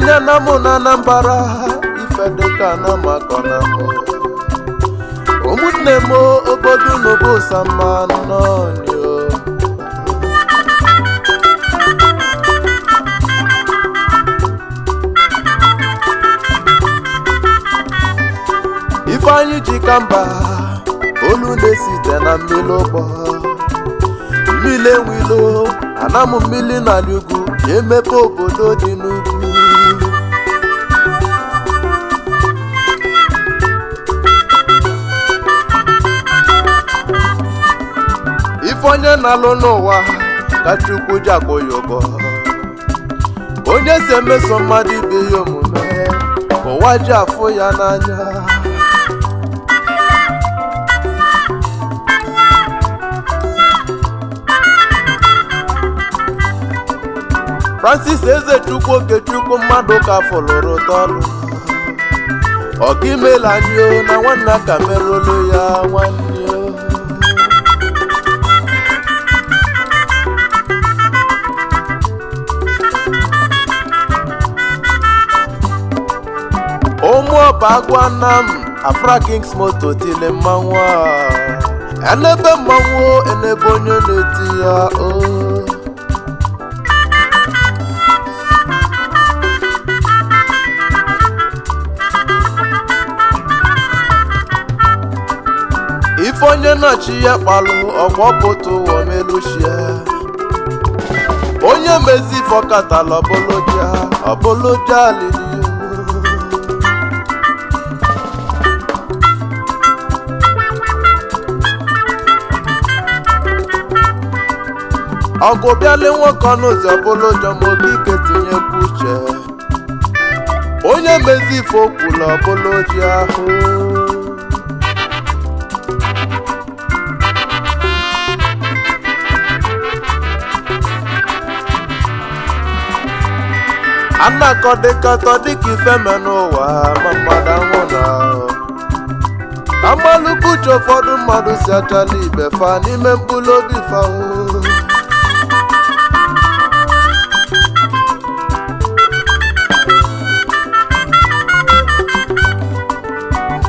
anya na mụ na Anambra ife dịka na makọna m ụmụnne m obodo n'obo sama n'ọnyụ Ifeanyi ji kamba olu na-esite na mmiri ụgbọ mmiri enwilo anamụ mmiri n'ala ugwu emepe obodo dị n'ugwu ife onye na-alụ n'ụwa ka Chukwu ji akpọ ya ụgwọ onye si emeso mmadụ ibe ya omume ka ụwa ji afụ ya n'anya Francis Ezechukwu Okechukwu mmadụ ka fọlụrụ tọlụ ọga imela anyị na nwanne ka merụlụ ya nwanne ụmụ ọba agwa nam Afra Kings moto tile mmanwụ enebe mmanwụ enebe onye na-eti ya ife onye nọchi ya kpalụ ọgbọpụta ụwa meluchia onye mezi fọkatala ọbụlụja alili ọgụ bịala nwoke ọnụzi ọbụlụja ma okike tinyekwu uche onye mezi ife okwula ọbụlụji ahụ anakọ dịkatọ dịka ife me n'ụwa ma mmadụ anwụ na amalụkwu uche ụfọdụ mmadụ si achala ibe fa n'ime mkpụrụ obi fa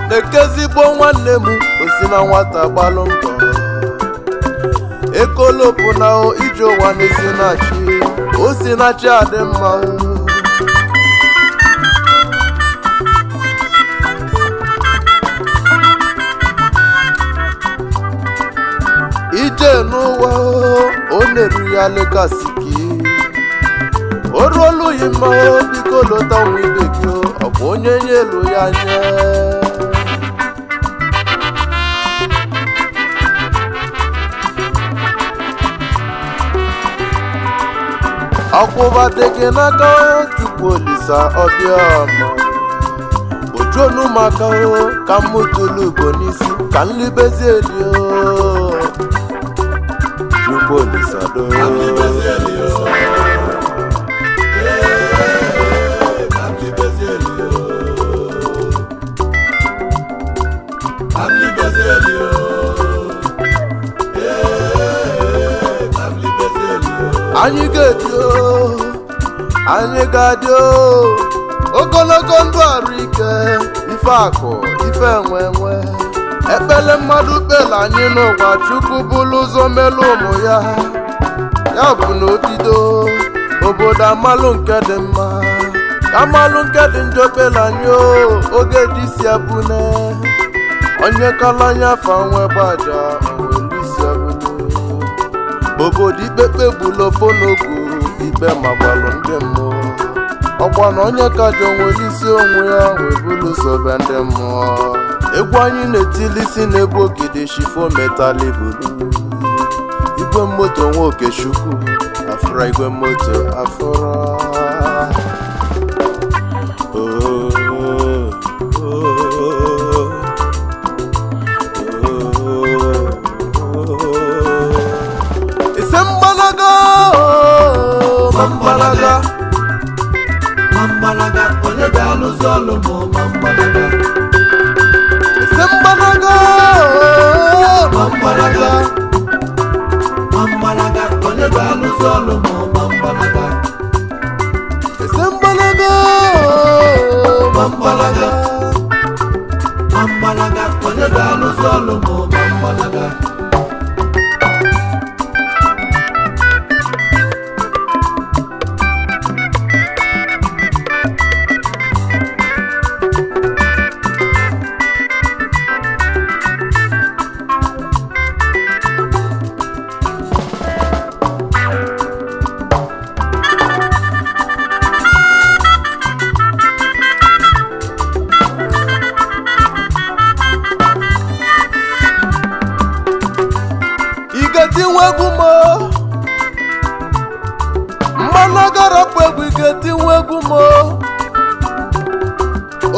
na-ekezigbo nwanne m osi na nwata gbalụ mbọ ekolopụ na ije ụwa na-esi na-achị osi na-achị adị mma ije n'ụwa o na-eru ya lekasiki o ruolu yi mma biko lọta nwa ibe gị ọ bụ onye nye elu ya nye akwụba dị gị n'aka Chukwu Olisa Obiọma ojuonu maka ka mmụtụlụ ugbo n'isi ka nlibezi elio Chukwu Olisa do anyị ga-adị ogologo ndụ arụ ike ife akụ ife enwe ekpele mmadụ kpele anyị n'ụwa Chukwu bụlụ ụzọ melu ụmụ ya bụ na obido obodo amalụ nke dị mma ka amalụ nke dị njọ kpele anyị oge dị si abụne onye kala anya fa nwe gbaja onwelisi abụne obodo ikpekpe bulofo n'ogu ikpe magbalụ ndị mmụọ ọkwa na onye kaja onwere isi onwe ya wee bulu sobe ndị mmụọ egwu anyị na-etili isi na-ebu ogide shifo metali bulu igwe moto nwa Okechukwu afụra igwe moto afụra ise mgbalaga Mambalaga, onye ga-alụzi ọlụ bụ Mambalaga. ise mgbalaga Mambalaga, onye ga-alụzi ọlụ bụ Mambalaga. ise mgbalaga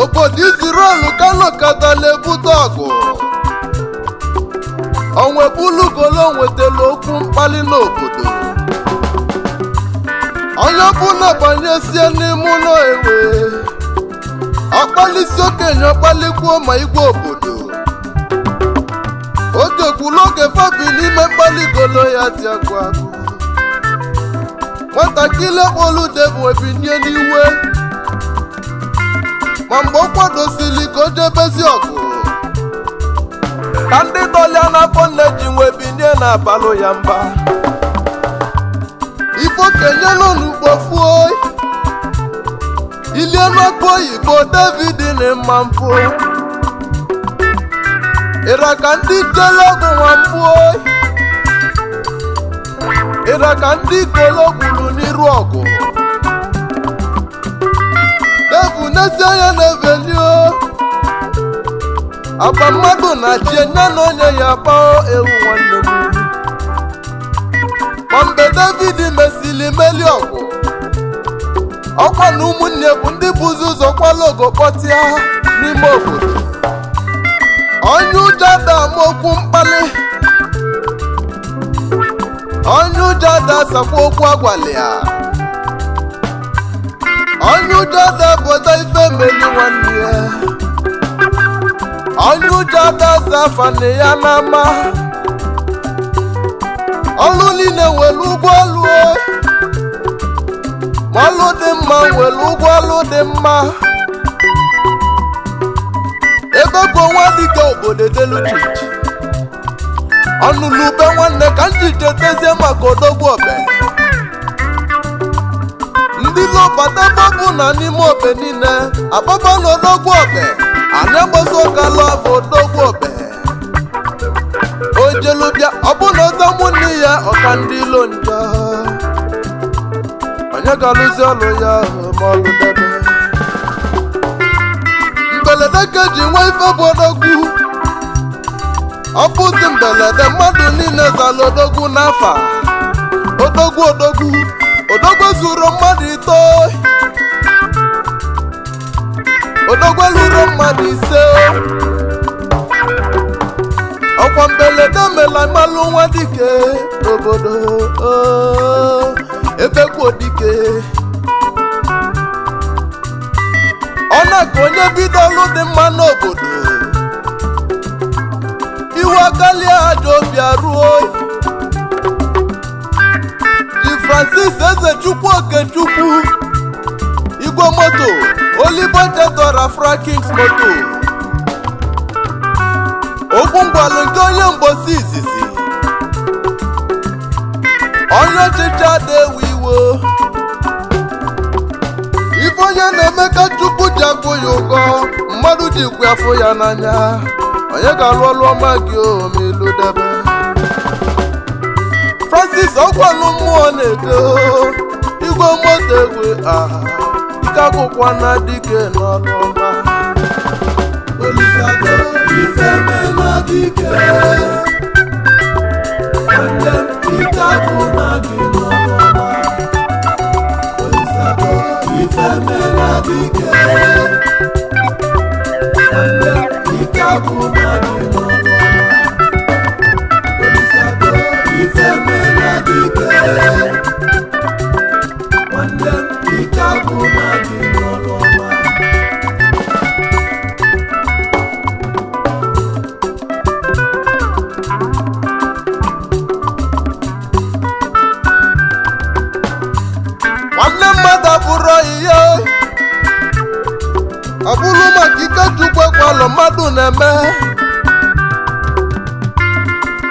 obodo Izrel Kano katala ebute ọgụ onwebulugolo nwetara okwu mkpali n'obodo onye ọbụla banyesie n'ime ụlọ ewe ọkpalisi okenye ọkpalikwuo ma igwe obodo oge gwụrụ oge fabi n'ime mkpaligolo ya dị agụ agụ nwatakịrị ekpolude bụ ebinie n'iwe ma mgbe ọ kwadosili ka o jebezi ọgụ ka ndị dọlịa n'afọ nne ji nwe binie na-abalụ ya mba ife okenye nọ n'ugbo fuo ilie n'ọkụ oyibo David na mma mfụ ịra ka ndị jele ọgụ nwa mgbuo ịra ka ndị ikolo gwuru n'iru ọgụ devu n'ezi anya na-evelio agba mmadụ na chi nya na onye ya gbao ewu nwanne m ma mgbe David mesili meli ọgụ ọkwa na ụmụnne bụ ndị bụzi ụzọ kwalogo kpọtịa n'ime obodo onye ụjọ ada amaokwu mkpali onye ụjọ ada asakwa okwu agwali ya onye ụjọ ada bụta ife meli nwanne ya onye ụjọ ada aza afane ya n'ama ọlụ niile nwere ụgwọ ọlụ ma ọlụ dị mma nwere ụgwọ ọlụ dị mma ebe bụ nwa dịka obodo delu chichi ọnụlube nwanne ka m ji chetezie maka odogwu obe ndị lobata babụ na n'ime obe niile agbaba na odogwu obe anya gbaso kalụ afọ odogwu obe ojelubịa ọbụna ọzọ ụmụnne ya ọka ndị ilo njọ onye ga-alụzi ọlụ ya ma ọlụ debe mbelede ka eji nwe ife bụ odogwu ọ bụzi mbelede mmadụ niile zala odogwu n'afa odogwu zuru mmadụ ito odogwu lụrụ mmadụ ise ọkwa mbelede mela mmalụ nwa dike obodo ebekwu dike ọ na-ka onye bido ọlụ dị mma n'obodo iwe akalia aja obi aruo Di Francis Ezechukwu Okechukwu igwe moto Olibojetora Frankins moto okwu ngwalụ nke onye mgbosi izizi onye ọchịchị ada ewu iwo ife onye na-eme ka Chukwu ji akwụ ya ụgwọ mmadụ ji kwu afọ ya n'anya onye ga-alụ ọlụ ọma gị omelu debe Francis ọgwalụ mmụọ na-edo igwe moto egwe ike akwụkwọ na dike n'ọlụ ọma Olisado ife mena dike nwanne m ike agwụ na gị n'ọnụọma Olisado ife mena dike nwanne m ike agwụ na gị n'ọnụọma Olisado ife mena dike nwanne m ike agwụ na gị n'ọnụọma nwanne mmadụ abụrụ ihe ọ bụrụ maka ike Chukwu ekwalụ mmadụ na-eme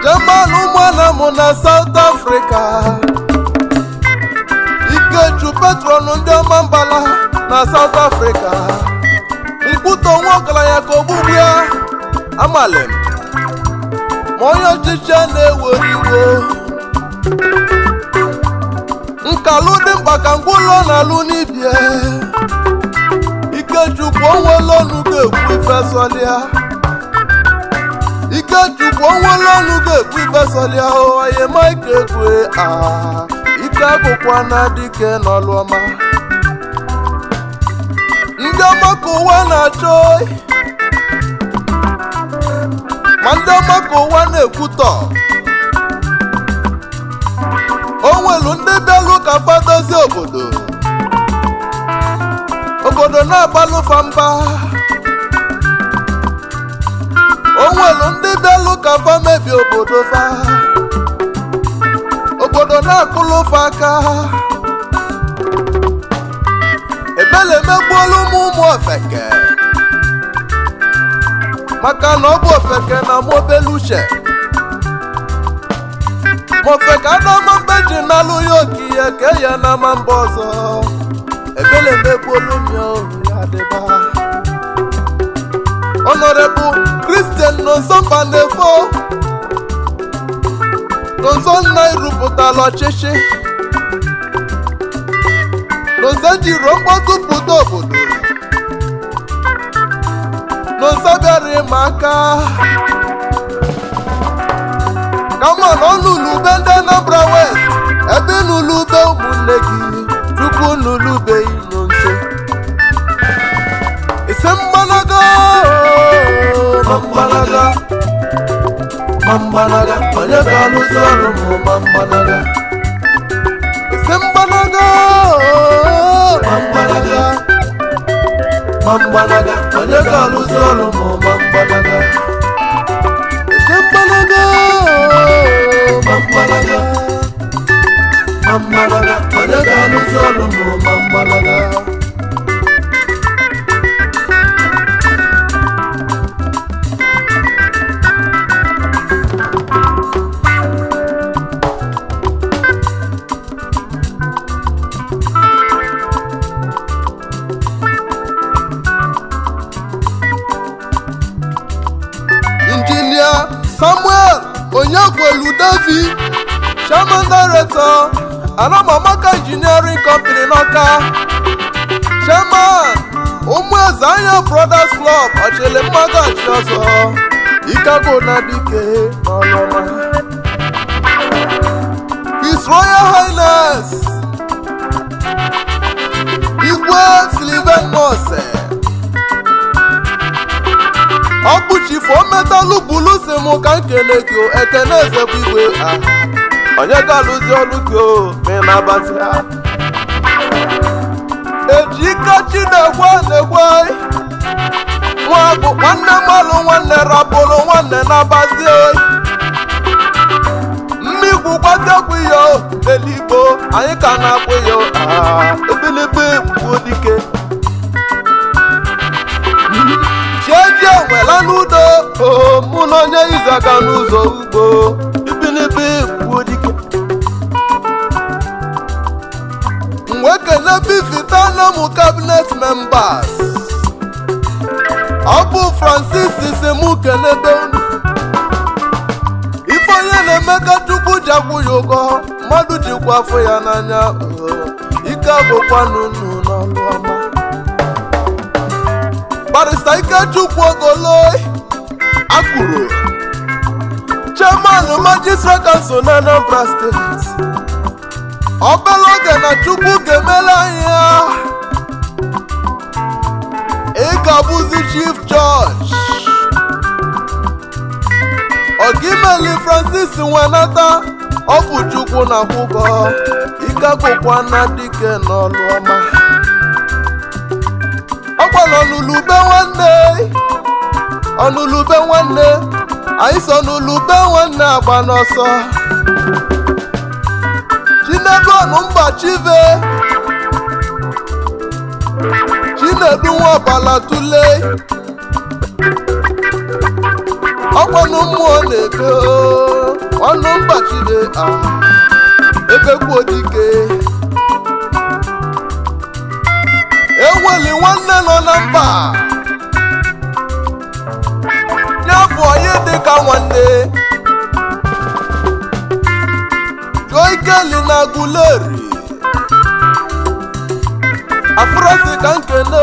jemanụ ụmụana mụ na South Africa Ikechu Petron ndị ọma mbala na South Africa mkputo nwa ọgaranya ka ogbugbu ya amalị ma onye ọchịchị na-ewere iwe nkalụ dị mkpa ka ngwụlọ na-alụ n'ibie Ikechukwu onwere ọnụ ga-ekwu ife sọlịa Ikechukwu onwere ọnụ ga-ekwu ife sọlịa onye Mike ekwe ike akwụkwọ na dike n'ọlụ ọma ndị ọma ka ụwa na-achọ ma ndị ọma ka ụwa na-ekwutọ o nwelu ndị bịalụ ka fadozi obodo na-agbalụfa mba o nwelu ndị bịalụ ka fa mebi obodo na-akụlụfa aka ebele emegbuola ụmụ ofeke maka na ọ bụ ofeke na mobeluche ma ofeke adama mbe ji n'alụ ya okiye ka ya na ama mba ọzọ ebele emegbuola ya dịba Honorable Christian Nonso Mbanefo Nonso nna irupụtala ọchịchị Nonso jiri mkpọtụ pụta obodo Nonso bịara ịma aka kama na ọ nụlube ndị Anambra West ebe nụlube ụmụnne gị Chukwu nụlube Nonso isi mgbanaga mgbanaga onye ga-alụzi ọrụ ma mgbanaga isi mgbanaga mgbanaga onye ga-alụzi ọrụ ma mgbanaga isi mgbanaga mgbanaga onye ga-alụzi ọrụ ma mgbanaga Samuel Onyekwelu David Chairman Director Anamamaka Engineering Company N'Awka Chairman Ụmụeze Anya Brothers Club Ọchịlị mmadụ achị ọzọ Ikago na dike n'ọlụọma His Royal Highness Igwe Sylvain Nose ọ bụ chifu ometalụ bulu si mụ ka nkene gị ekene eze bụ igwe onye ga-alụzi ọlụ gị ma ị na-abazi ha eji ike Chinekwe na-ekwe nwagụ nwanne mmalụ nwanne rapụrụ nwanne na-abazi mmigwu gbatekwu ya eligbo anyị ka na-akpụ ya ebilibe gbuo dike Chieji enwela n'udo mụ na onye izaga n'ụzọ ugbo ibilibi gbuo dike mgbe kene bifita na mụ cabinet members ọ bụ Francis si mụ kenebe unu ife onye na-eme ka Chukwu ji akwụ ya ụgwọ mmadụ jikwa afọ ya n'anya ike agwụkwanụ unu n'ọlụ ọma Barrister Ikechukwu Ogoloi Akuro Chairman Magistrate Council na Anambra State obere oge na Chukwu ga-emela anyị ya ị ga-abụzi Chief Judge Ogimeli Francis Nwenata ọ bụ Chukwu na-akwụ ụgwọ ike agwụkwa na dike n'ọlụ ọma ọgbọnọ ọnụlube nwanne anyị so n'ulube nwanne agba n'ọsọ Chinedu Ọnụmba Chinedu Nwabala Tule ọgbọnọ mmụọ na-ebe Ọnụmba Chibe ebekwu odike enweli nwanne nọ na mba ya bụ onye dịka nwanne Joikeli na Aguleri Afrasi ka nkene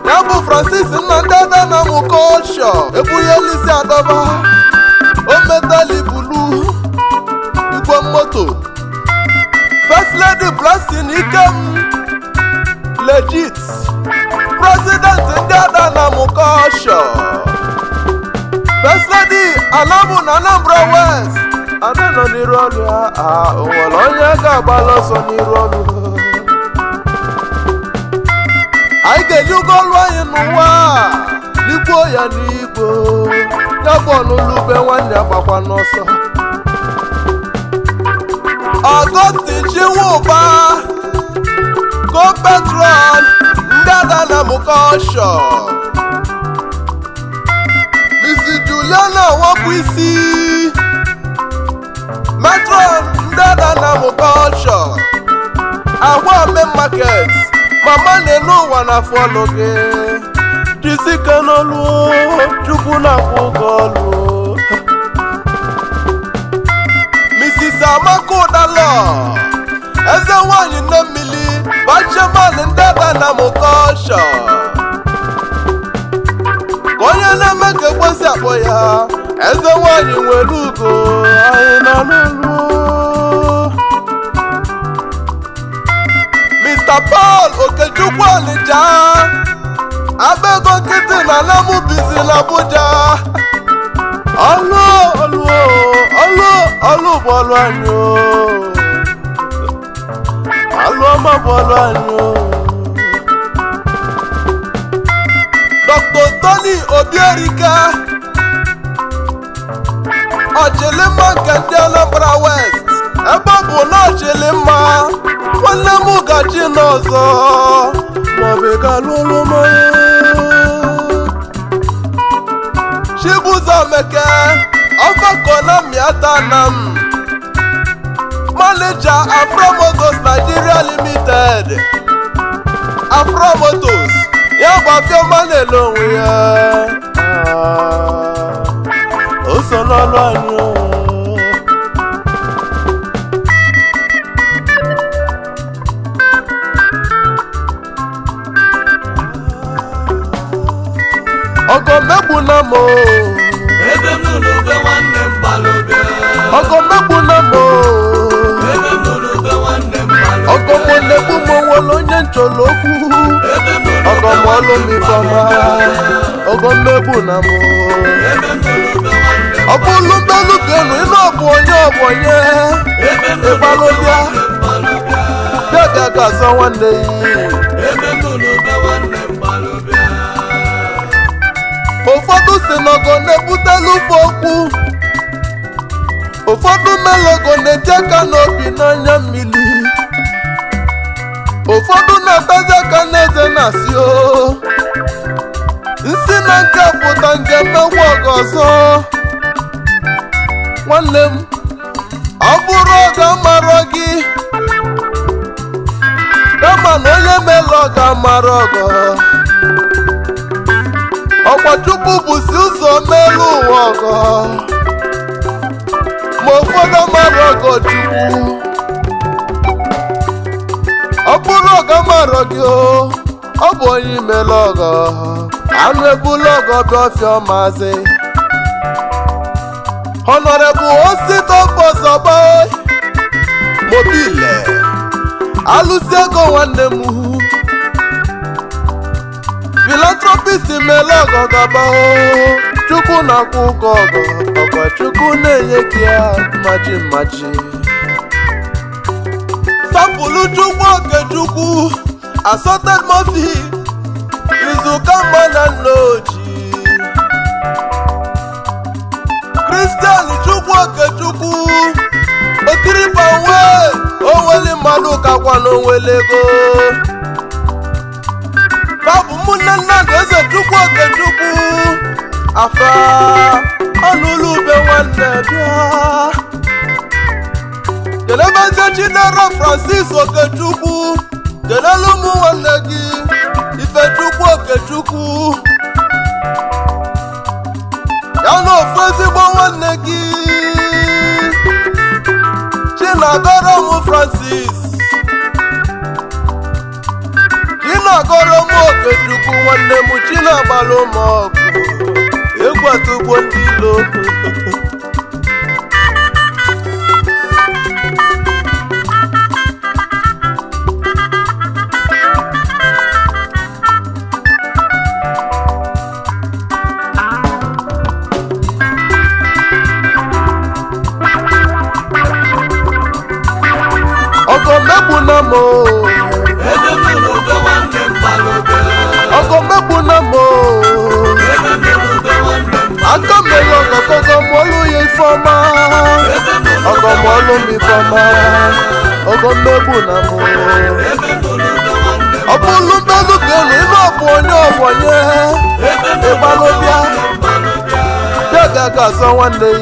ya bụ Francis Nnandebe na Mukosho Ebuyelisi Adọba Ometali Bulu Igwe moto First Lady Blessing Ikem legit president ndị ada na mukosho First Lady Anamu na Anambra West ana nọ n'iru ọrụ ya o nwere onye ga-agbala ọsọ n'iru ọrụ anyị ga-eji ụgwọ ọrụ anyị n'ụwa n'igbo ya n'igbo ya bụ ọnụlube nwanne agbakwa n'ọsọ Augustine Chinwụba Go Petrol ndị ada na mukosho Mrs. Juliana Nwapụisi Matron ndị ada na mukosho Agwa Main Market Mama na-enu ụwa na fọlụ gị jisike n'olu Chukwu na-akwụ ụgwọ ọlụ Mrs. Amaka Udalo eze nwanyị nne mmili bachaman ndị ada na mukosho ka onye na-eme ka ekwesị akpọ ya eze nwanyị nwere ugo anyị nọ n'ụlọ Mr. Paul Okechukwu Onitsha abego nkịtị na Alamu bizi na Abuja ọlụ bụ ọlụ anyị ọlụ ọma bụ ọlụ anyị Dr. Tony Obierika ọchịlịmma nke ndị Anambra West ebe ọ bụ na ọchịlịmma nwanne m gachi n'ọzọ maọbụ galụlụ mmanya Chibuzo Meke Ọfakọnamiatanam Manager Afromotos Nigeria Limited Afromotos ya gbafiọma na-ele onwe ya o so n'ọlụ anyị Ọgọmegbuna mo ebe m nụrụ be nwanne m gbalụbịa Ọgọmegbuna mo ebe m nụrụ be nwanne m gbalụbịa Ọgọmonegbu mo nwere onye nchọlokwu ebe m nụrụ Ọgọmọlụ mifọma Ọgọmegbuna mo ebe m nụrụ be nwanne m ọbụlụ mbelubelu ịnụ ọbụ onye ebe m nụrụ be ịgbalụbịa nwanne m gbalụbịa bịa ga-azọ nwanne ebe m nụrụ be nwanne m gbalụbịa ụfọdụ si n'ọgọ na-ebutelu ụfọ okwu ụfọdụ melogo na-eji aka n'obi n'anya mmiri ụfọdụ na-atazi aka n'eze na-asị o nsi na nke pụta nke mmegwu ọgọ ọzọ nwanne m ọ bụrụ ọga marọ gị kama na onye mele ọga marọ ọgọ ọkwa Chukwu bụsi ụzọ melu ụwa ọgọ ma ụfọdụ mara ọgọ Chukwu ọ bụrụ ọgọ mara gị ọ bụ onye imelu ọgọ anụ ebula ọgọ bịa ọfịa maazị Honorable Osito Fọzọgba Mobile alụsị ego nwanne m philanthropist mele ọgọ gaba Chukwu na-akwụ ụgwọ ọgọ ọgwa Chukwu na-enye gị ya mmaji sapụlụ Chukwu Okechukwu Assorted Murphy izuka mma na nna oji Christian Chukwu Okechukwu okiribanwe onweli mmadụ kakwa n'onwele ego babụ mụnne Nnamdi Ezechukwu Okechukwu afa ọnụụlọ ube nwanne bịa kelebeze Chinelo Francis Okechukwu kelelu ụmụ nwanne gị Ifechukwu Okechukwu ya na ofu ezigbo nwanne gị Chinagọrọ m Francis Chinagọrọ m Okechukwu nwanne m Chinagbalụ m ọgụ egwu atụgbo ndị ilo na mo aka melo kokogo molu ye ifoma ogo molu mi foma ogo mebu na mo obulu bezu gelu ino obonye ibalobia daga ka so one day